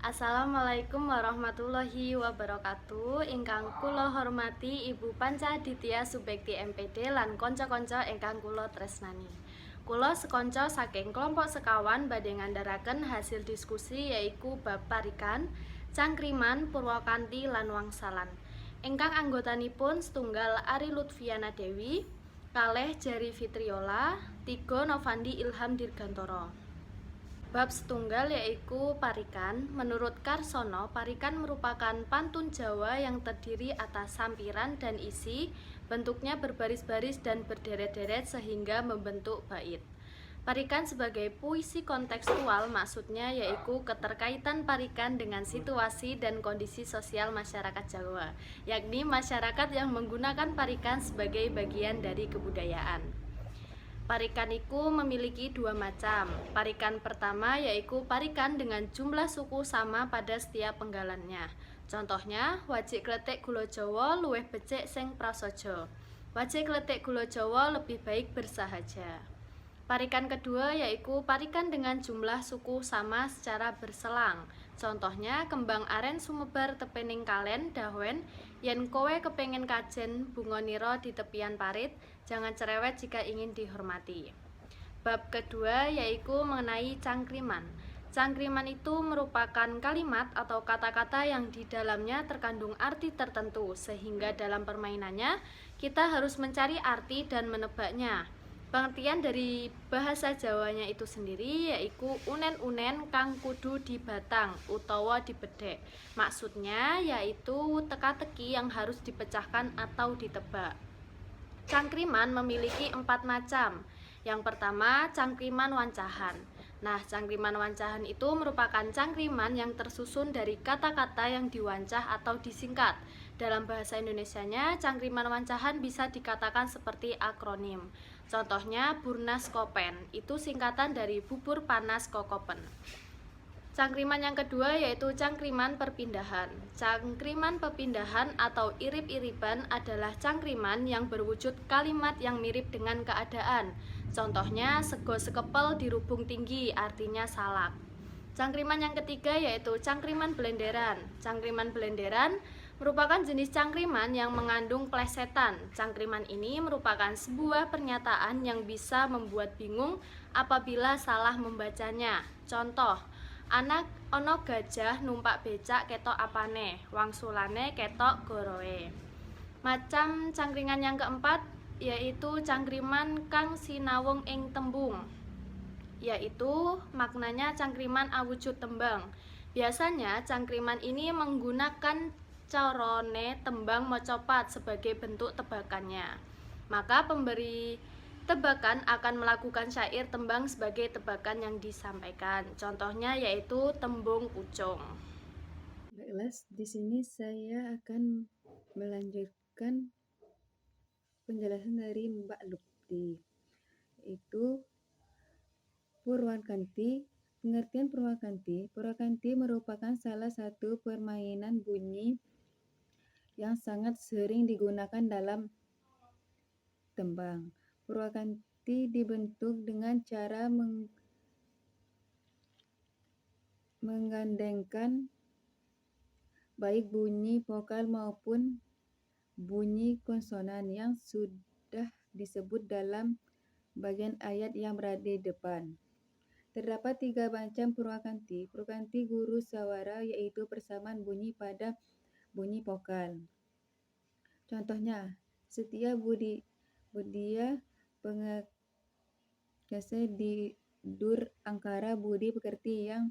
Assalamualaikum warahmatullahi wabarakatuh. Ingkang kula hormati Ibu Panca Ditya Subekti MPD lan kanca-kanca ingkang kula tresnani. Kula sekonco saking kelompok sekawan badhe ngandharaken hasil diskusi yaiku bab parikan, cangkriman, purwakanthi lan wangsalan. Ingkang anggotanipun setunggal Ari Lutfiana Dewi, kalih Jari Fitriola, 3 Novandi Ilham Dirgantoro. Bab setunggal yaiku parikan. Menurut Karsono, parikan merupakan pantun Jawa yang terdiri atas sampiran dan isi, bentuknya berbaris-baris dan berderet-deret sehingga membentuk bait. Parikan sebagai puisi kontekstual maksudnya yaitu keterkaitan parikan dengan situasi dan kondisi sosial masyarakat Jawa, yakni masyarakat yang menggunakan parikan sebagai bagian dari kebudayaan. Parikan iku memiliki dua macam. Parikan pertama yaitu parikan dengan jumlah suku sama pada setiap penggalannya. Contohnya, wajik kletik gula Jawa luwih becik sing prasaja. Wajik kletik gula Jawa lebih baik bersahaja. Parikan kedua yaitu parikan dengan jumlah suku sama secara berselang. Contohnya, kembang aren sumebar tepening kalen dahwen, yen kowe kepengin kajen bungoniro di tepian parit, jangan cerewet jika ingin dihormati. Bab kedua yaitu mengenai cangkriman. Cangkriman itu merupakan kalimat atau kata-kata yang di dalamnya terkandung arti tertentu, sehingga dalam permainannya kita harus mencari arti dan menebaknya. Pengertian dari bahasa Jawanya itu sendiri yaitu unen-unen kang kudu dibatang utawa dibedhek. Maksudnya yaitu teka-teki yang harus dipecahkan atau ditebak. Cangkriman memiliki 4 macam. Yang pertama, cangkriman wancahan. Nah, cangkriman wancahan itu merupakan cangkriman yang tersusun dari kata-kata yang diwancah atau disingkat. Dalam bahasa Indonesianya, cangkriman wancahan bisa dikatakan seperti akronim. Contohnya, Burnas Kopen, itu singkatan dari bubur panas kokopen. Cangkriman yang kedua yaitu cangkriman perpindahan. Cangkriman perpindahan atau irip-iripan adalah cangkriman yang berwujud kalimat yang mirip dengan keadaan. Contohnya, sego sekepel dirubung tinggi, artinya salak. Cangkriman yang ketiga yaitu cangkriman belenderan. Cangkriman belenderan merupakan jenis cangkriman yang mengandung plesetan. Cangkriman ini merupakan sebuah pernyataan yang bisa membuat bingung apabila salah membacanya. Contoh, anak ono gajah numpak becak ketok apane, wangsulane ketok goroe. Macam cangkringan yang keempat yaitu cangkriman kang sinawung ing tembung, yaitu maknanya cangkriman awujud tembang. Biasanya cangkriman ini menggunakan carone tembang mocopat sebagai bentuk tebakannya. Maka pemberi tebakan akan melakukan syair tembang sebagai tebakan yang disampaikan. Contohnya yaitu tembung pucung. Baiklah, di sini saya akan melanjutkan penjelasan dari Mbak Lupti, yaitu Purwakanthi. Pengertian Purwakanthi. Purwakanthi merupakan salah satu permainan bunyi yang sangat sering digunakan dalam tembang. Purwakanthi dibentuk dengan cara menggandengkan baik bunyi vokal maupun bunyi konsonan yang sudah disebut dalam bagian ayat yang berada di depan. Terdapat 3 macam purwakanthi. Purwakanthi guru sawara yaitu persamaan bunyi pada bunyi vokal. Contohnya, Setia Budia pengasiah di dur angkara budi pekerti yang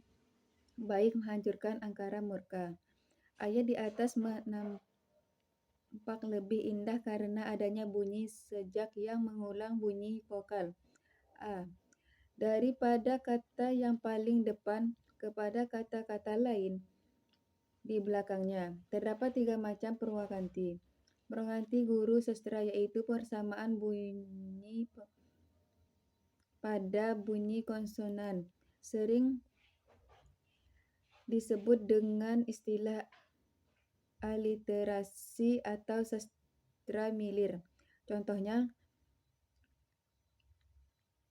baik menghancurkan angkara murka. Ayat di atas nampak lebih indah karena adanya bunyi sejak yang mengulang bunyi vokal a daripada kata yang paling depan kepada kata-kata lain di belakangnya. Terdapat 3 macam purwakanthi. Purwakanthi guru sastra yaitu persamaan bunyi pada bunyi konsonan, sering disebut dengan istilah aliterasi atau sastra milir. Contohnya,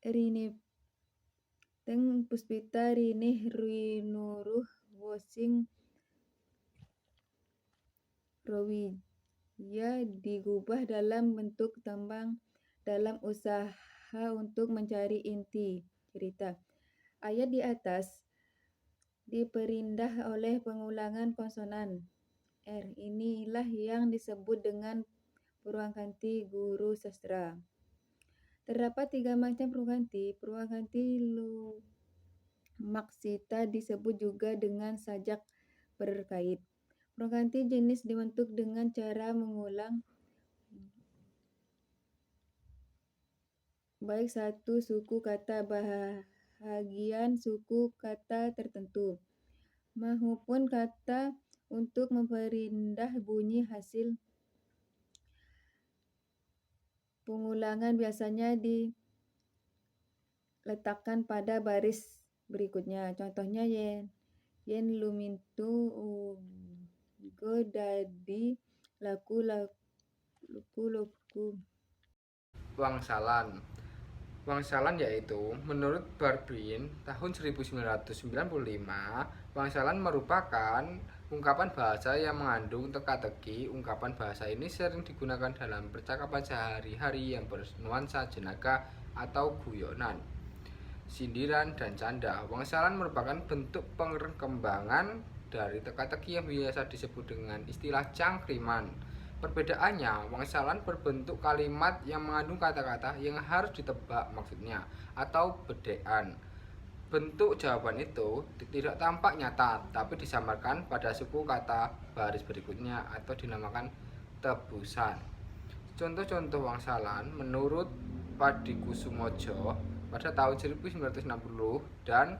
Rineteng puspita rinih rinuruh Wosing Rawiyah digubah dalam bentuk tambang dalam usaha untuk mencari inti cerita. Ayat di atas diperindah oleh pengulangan konsonan R. Inilah yang disebut dengan peruang ganti guru sastra. Terdapat 3 macam peruang ganti. Peruang ganti lumaksita disebut juga dengan sajak berkait. Peruang ganti jenis dibentuk dengan cara mengulang baik satu suku kata bahagian suku kata tertentu maupun kata untuk memperindah bunyi hasil pengulangan biasanya diletakkan pada baris berikutnya. Contohnya yen lumintu ugo dadi laku. Wangsalan yaitu, menurut Barbien tahun 1995, wangsalan merupakan ungkapan bahasa yang mengandung teka-teki. Ungkapan bahasa ini sering digunakan dalam percakapan sehari-hari yang bernuansa jenaka atau guyonan, sindiran, dan canda. Wangsalan merupakan bentuk perkembangan dari teka-teki yang biasa disebut dengan istilah cangkriman. Perbedaannya, wangsalan berbentuk kalimat yang mengandung kata-kata yang harus ditebak maksudnya atau bedean. Bentuk jawaban itu tidak tampak nyata, tapi disamarkan pada suku kata baris berikutnya atau dinamakan tebusan. Contoh-contoh wangsalan menurut Padikusumojo pada tahun 1960 dan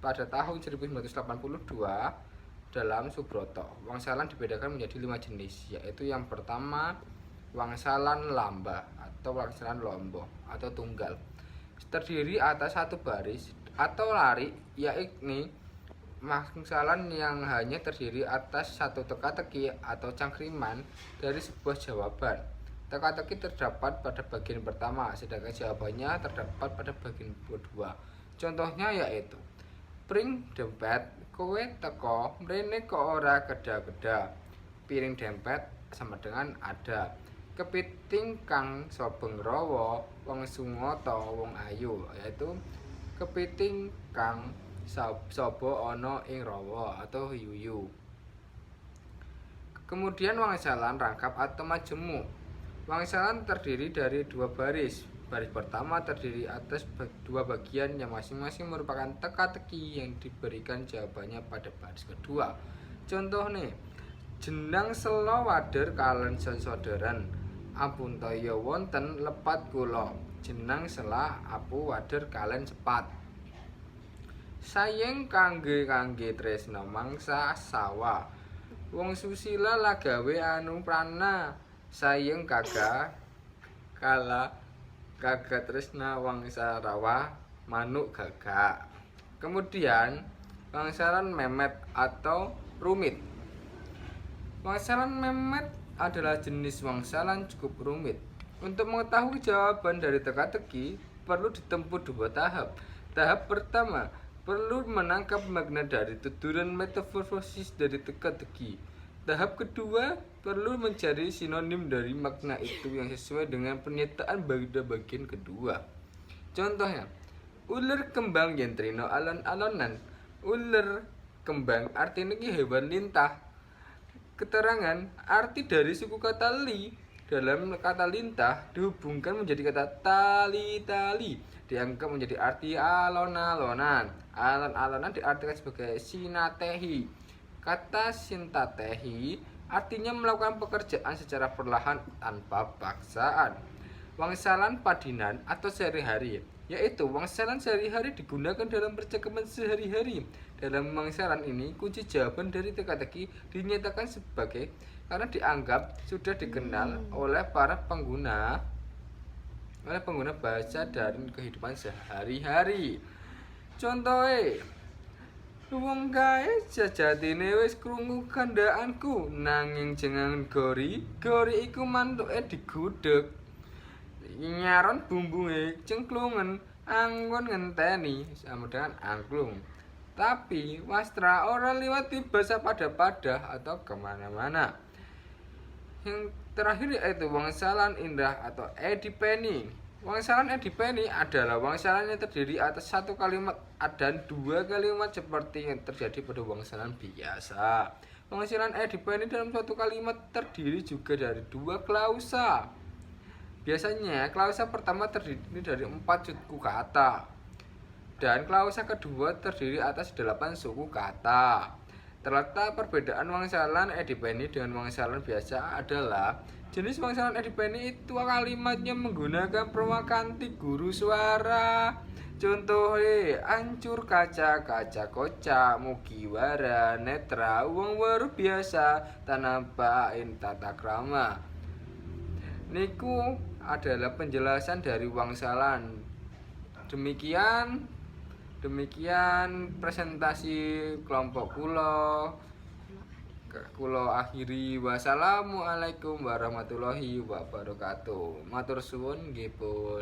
pada tahun 1982 dalam Subroto. Wangsalan dibedakan menjadi 5 jenis, yaitu yang pertama wangsalan lamba atau wangsalan lombo atau tunggal, terdiri atas satu baris atau lari, yakni wangsalan yang hanya terdiri atas satu teka-teki atau cangkriman dari sebuah jawaban. Teka-teki terdapat pada bagian pertama, sedangkan jawabannya terdapat pada bagian kedua. Contohnya yaitu pring dempet, kowe teko mrene kok ora keda-keda. Piring dempet sama dengan ada. Kepiting kang sobeng rawa, wong sungata wong ayu, yaitu kepiting kang saba ana ing rawa atau yuyu. Kemudian wangsalan rangkap atau majemuk. Wangsalan terdiri dari 2 baris. Baris pertama terdiri atas 2 bagian yang masing-masing merupakan teka-teki yang diberikan jawabannya pada baris kedua. Contoh nih, jenang sela wader kalen sesoderan, ampun toya wonten lepat kula, jenang sela apu wader kalen cepat. Sayeng kangge tresna mangsa sawa, wong susila lagawe anu prana, sayeng kaga tresna wangsa rawa manuk gagak. Kemudian wangsalan memet atau rumit. Wangsalan memet adalah jenis wangsalan cukup rumit. Untuk mengetahui jawaban dari teka-teki perlu ditempuh 2 tahap. Tahap pertama, perlu menangkap makna dari tuturan metamorfosis dari teka-teki. Tahap kedua, perlu mencari sinonim dari makna itu yang sesuai dengan pernyataan pada bagian kedua. Contohnya, uler kembang yentrino alon-alonan. Uler kembang artinya hewan lintah. Keterangan arti dari suku kata li dalam kata lintah dihubungkan menjadi kata tali-tali, dianggap menjadi arti alon-alonan. Alon-alonan diartikan sebagai sinatehi. Kata sintatehi artinya melakukan pekerjaan secara perlahan tanpa paksaan. Wangsalan padinan atau sehari-hari, yaitu wangsalan sehari-hari digunakan dalam percakapan sehari-hari. Dalam wangsalan ini, kunci jawaban dari teka-teki dinyatakan sebagai karena dianggap sudah dikenal oleh para pengguna bahasa dari kehidupan sehari-hari. Contohnya, wong kae sejatine wis krungu kandhaanku, nanging jenengan gori iku mantuke digudheg. Nyaron bumbune cengklungen, anggon ngenteni sama dengan angklung. Tapi wastra ora liwat basa pada-pada atau kemana-mana. Yang terakhir yaitu wangsalan indah atau edipeni. Wangsalan edipeni adalah wangsalan yang terdiri atas satu kalimat dan dua kalimat seperti yang terjadi pada wangsalan biasa. Wangsalan edipeni dalam suatu kalimat terdiri juga dari dua klausa. Biasanya klausa pertama terdiri dari 4 suku kata dan klausa kedua terdiri atas 8 suku kata. Terletak perbedaan wangsalan edipeni dengan wangsalan biasa adalah jenis wangsalan edipeni itu kalimatnya menggunakan perwakanti guru suara. Contohnya ancur kaca, kaca kocak, mugiwara, netra, uang waru biasa, tanabain tata krama. Niku adalah penjelasan dari wangsalan. Demikian presentasi kelompok kulo akhiri. Wassalamualaikum warahmatullahi wabarakatuh. Matur suwun nggih pun.